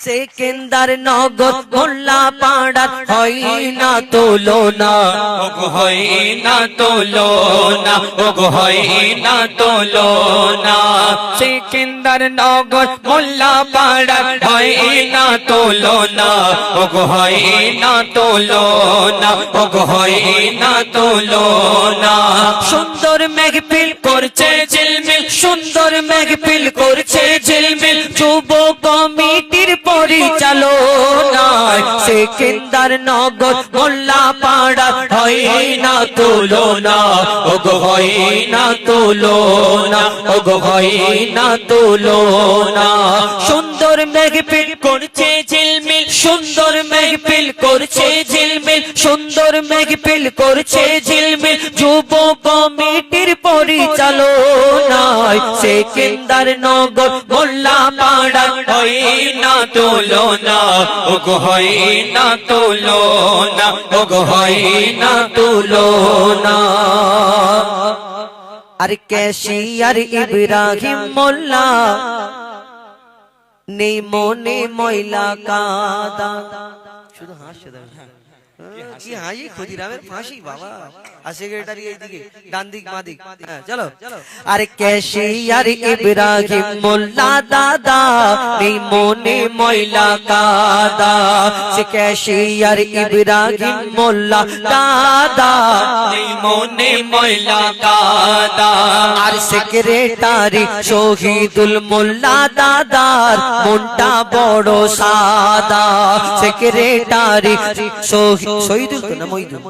সেকেন্দার নগর মোল্লা পাড়ার হয় না তুলনা, ওগো হয় না তুলনা, ওগো হয় না তুলনা। সেকেন্দার নগর মোল্লা পাড়ার হয় না তুলনা, ওগো হয় না তুলনা, ওগো হয় না তুলনা। সুন্দর মেঘফিল করছে ঝিলমিল, সুন্দর মেঘফিল করছে ঝিলমিল, যুব কমিটির পরিচালনায় সেকেন্দার নগর মোল্লা পাড়া হয় না তুলনা, ওগো হয় না তুলনা, ওগো হয় না তুলনা। সুন্দর মেঘফিল করছে ঝিলমিল, সুন্দর মেঘফিল করছে ঝিলমিল, সুন্দর মেঘফিল করছে ঝিলমিল, যুব কমিটির পরিচালনায় সেকেন্দার নগর মোল্লা পাড়া হয় না তুলনা, ওগো হয় না তুলনা, ওগো হয় না তুলনা। আর ক্যাশিয়ার ইব্রাহিম মোল্লা নেই মনে ময়লা কাদা। শুধু হাসছে কি হাসি, ক্ষুদিরামের ফাঁসি বাবা। আর সেক্রেটারি এইদিকে ডান দিক বাঁ দিক, চলো। আরে ক্যাশিয়ার ইব্রাহিম মোল্লা দাদা নেই মনে ময়লা কাদা, সে ক্যাশিয়ার ইব্রাহিম মোল্লা দাদা নেই মনে ময়লা কাদা। আর সেক্রেটারি শহীদুল মোল্লা দাদার মনটা বড় সাদা, সেক্রেটারি শহীদুল তো না মহিদুল,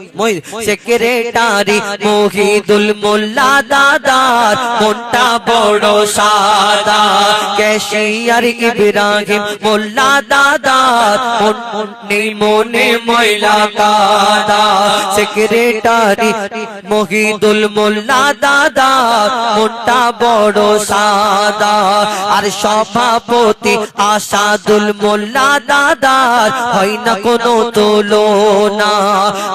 সেক্রেটারি মহিদুল মোল্লা দাদার মনটা বড় সাদা। ক্যাশিয়ার ইব্রাহিম মোল্লা দাদার নেই মনে ময়লা কাদা, সেক্রেটারি মহিদুল মোল্লা দাদার মনটা বড় সাদা। আর সভাপতি আসাদুল মোল্লা দাদার হয় না কোনো তুলনা।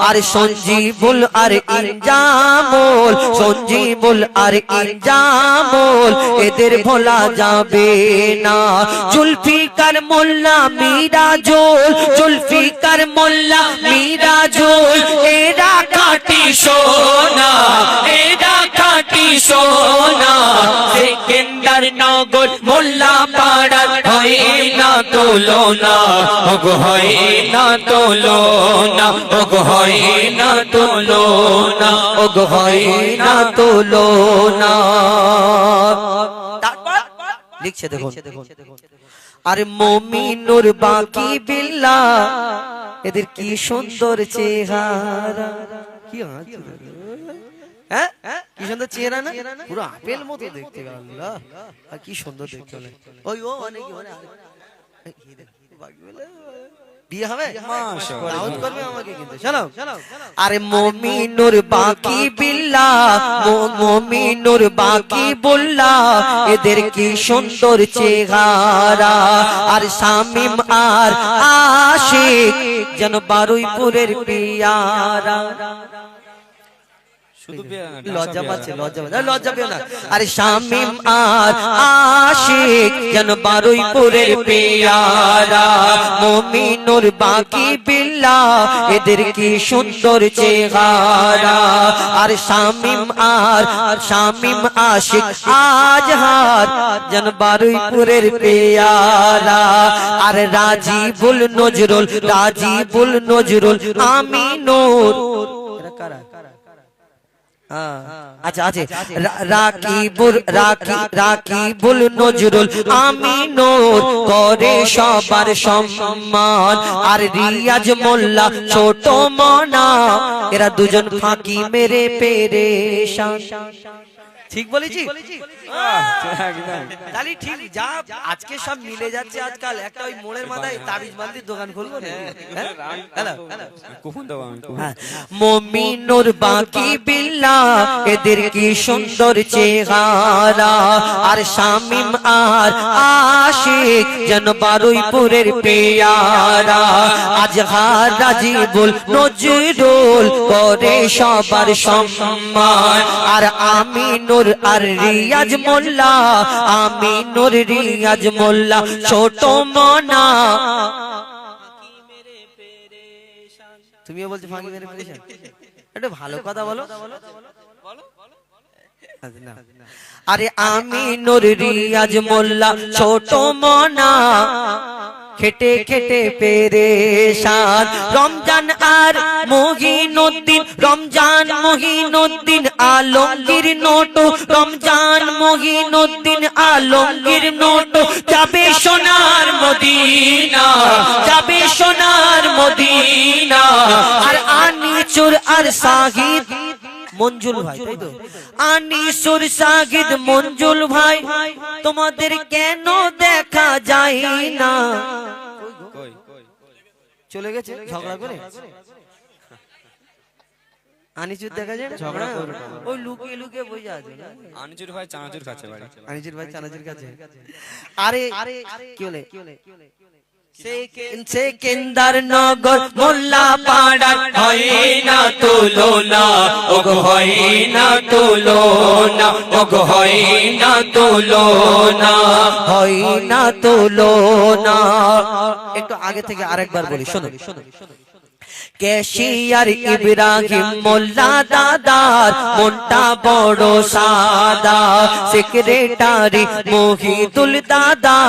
আর সঞ্জীবুল আর ইনজামুল, সঞ্জীবুল আর ইনজামুল এদের ভোলা যাবে না। জুলফিকার মোল্লা মিরাজুল, জুলফিকার মোল্লা মিরাজুল এরা খাঁটি সোনা, এরা খাঁটি সোনা। সেকেন্দার নগর মোল্লা পাড়া হয় না তুলনা, ওগো হয় না তুলনা, ওগো হয় না তুলনা, ওগো হয় না তুলনা। লিখছে দেখুন। আর মুমিনুর বাকি বিল্লাহ এদের কি সুন্দর চেহারা, কি কি সুন্দর চেহারা না, পুরো আপেল মতো দেখতে। আল্লাহ কি সুন্দর দেখতে। ওই ও অনেক বিয়ে হবে দাওয়াত করবে আমাকে কিন্তু, চলো। আরে মুমিনুর বাকি বিল্লাহ, মুমিনুর বাকি বুল্লাহ এদের কি সুন্দর চেহারা। আর শামিম আর আশিক যেন বারুইপুরের পিয়ারা। লজ্জা পাচ্ছে, লজ্জা পেও না। আরে শামিম আর আশিক যেন বারুইপুরের পেয়ারা। মুমিনুর বাকি বিল্লাহ এদের কি সুন্দর চেহারা। আর শামিম আশিক আজহার যেন বারুইপুরের পেয়ারা। আর রাজিবুল নজরুল, রাজিবুল নজরুল আমিনুর আচ্ছা আছে রাকিবুল নজরুল আমিনুর করে সবার সম্মান। আর রিয়াজ মোল্লা ছোট মনা এরা দুজন ফাঁকি মেরে পেরেশান। ঠিক বলেছি? তাহলে ঠিক যা আজকে সব মিলে যাচ্ছে। আজকাল একটা ওই মোড়ের মাথায় তাবিজ বান্দির দোকান খুলবো না। মুমিনুর বাকি বিল্লাহ এদের কি সুন্দর চেহারা। আর শামিম আর আশিক যেন বারুইপুরের পেয়ারা। আজহার রাজিবুল নজরুল করে সবার সম্মান। আর আমিনুর আর রিয়াজ মোল্লা, আমিনুর রিয়াজ মোল্লা ছোট মনা তুমিও বলছো ফাঁকি মেরে ফেলেছেন, একটু ভালো কথা বলো। আরে আমি নূর রিয়াজ মোল্লা ছোট মনা, খেটে খেটে পেরেশান, রমজান আর মহিনুদ্দিন, রমজান মহিনুদ্দিন আলমগীর নোটো, রমজান মহিনুদ্দিন আলমগীর নোটো, যাবে সোনার মদিনা, যাবে সোনার মদিনা। আর আনিসুর আর সাহিদ মঞ্জুল ভাই, তাই তো? আনিসুর সাহিদ মঞ্জুল ভাই, তোমাদের কেন দেখা যায় না? চলে গেছে ঝগড়া করে। আনিসুর দেখা যায় না, ঝগড়া করে ওই লুকিয়ে লুকিয়ে বসে আছে। আনিসুর ভাই চানাচুর কাছে বাড়ি, আনিসুর ভাই চানাচুর কাছে। আরে কি বলে, সেকেন্দার নগর মোল্লা পাড়া, হয় না তুলনা, ওগো হয় না তুলনা, ওগো হয় না তুলনা, হয় না তুলনা। একটু আগে থেকে আরেকবার বলি, শোনো। কেশিয়ার ইব্রাহিম মোল্লা দাদার মনটা বড় সাদা, সেক্রেটারি মহিদুল দাদা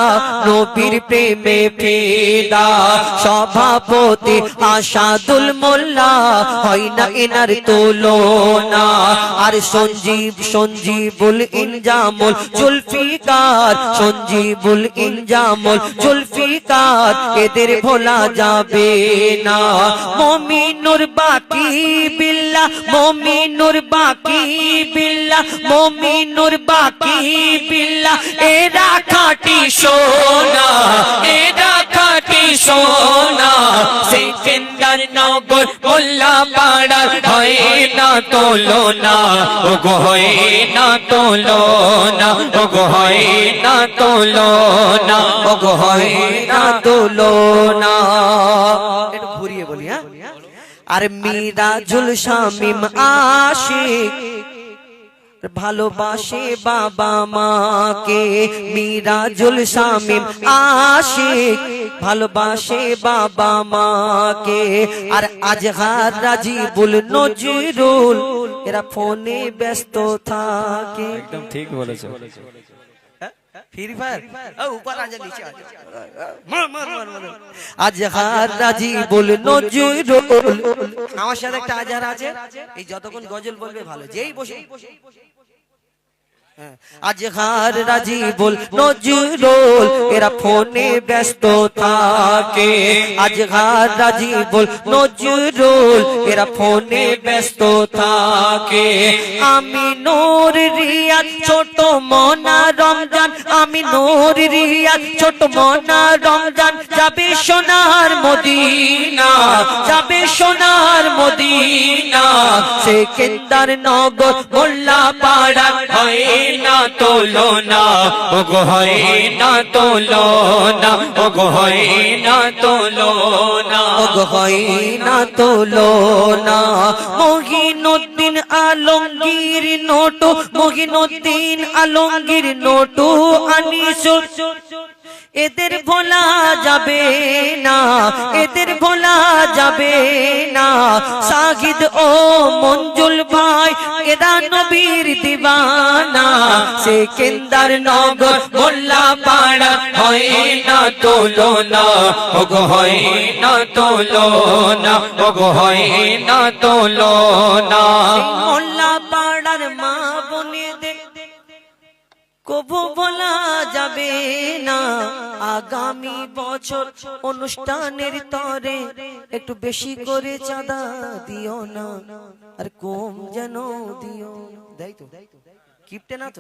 নবীর প্রেমে ফিদা, সভাপতি আসাদুল মোল্লা, হয় না এনার তুলনা। আর সঞ্জীবুল ইনজামুল জুলফিকার, সঞ্জীবুল ইনজামুল জুলফিকার, এদের ভোলা যাবে না। মোমিনুর বাকি বিল্লাহ, মোমিনুর বাকি বিল্লাহ, মোমিনুর বাকি বিল্লাহ, এরা খাঁটি সোনা, এরা খাঁটি সোনা। সেকেন্দার নগর মোল্লা পাড়ার, হয় না তুলনা, ওগো হয় না তুলনা, ওগো হয় না তুলনা, ওগো হয় না তুলনা। একটু ঘুরিয়ে বলি, হ্যাঁ। আর মিরাজুল শামিম আশিক, ভালোবাসে বাবা মাকে, মিরাজুল শামিম আশিক, ভালোবাসে বাবা মাকে। আর আজহার রাজিবুল নজরুল, এরা ফোনে ব্যস্ত থাকে। একদম ঠিক বলেছো। ফ্রি ফায়ার উপর আজ নিচে আজহার রাজিবুল নজরুল, আমার সাথে একটা আজহার আছে, এই যতক্ষণ গজল বলবে ভালো, যেই বসে আজহার রাজিবুল নজরুল, এরা ফোনে ব্যস্ত থাকে। আজহার রাজিবুল নজরুল, এরা ফোনে ব্যস্ত থাকে। আমি নূর রিয়াজ ছোট মনা রমজান, আমি নূর রিয়াজ ছোট মনা রমজান, যাবে সোনার মদিনা, যাবে সোনার মদিনা। সেকেন্দার নগর মোল্লা পাড়া, হয় না তুলনা, ওগো হয় না তুলনা, ওগো হয় না তুলনা, ওগো হয় না তুলনা। মহিনুদ্দিন আলমগীর নোটো, মহিনুদ্দিন আলমগীর নোটো, আনিসুর, এদের ভোলা যাবে না, এদের ভোলা যাবে না। সাহিদ ও মঞ্জুল ভাই, এরা নবীর দিবানা। সেকেন্দার নগর মোল্লা পাড়া, হয় না তুলনা, ওগো হয় না তুলনা, ওগো হয় না তুলনা। মোল্লা পাড়ার মা বোনেদের কবু বলা যাবে না। আগামী বছর অনুষ্ঠানের তরে একটু বেশি করে চাঁদা দিও না, আর কম যেন দিও। তাই তো, কিপটে না তো।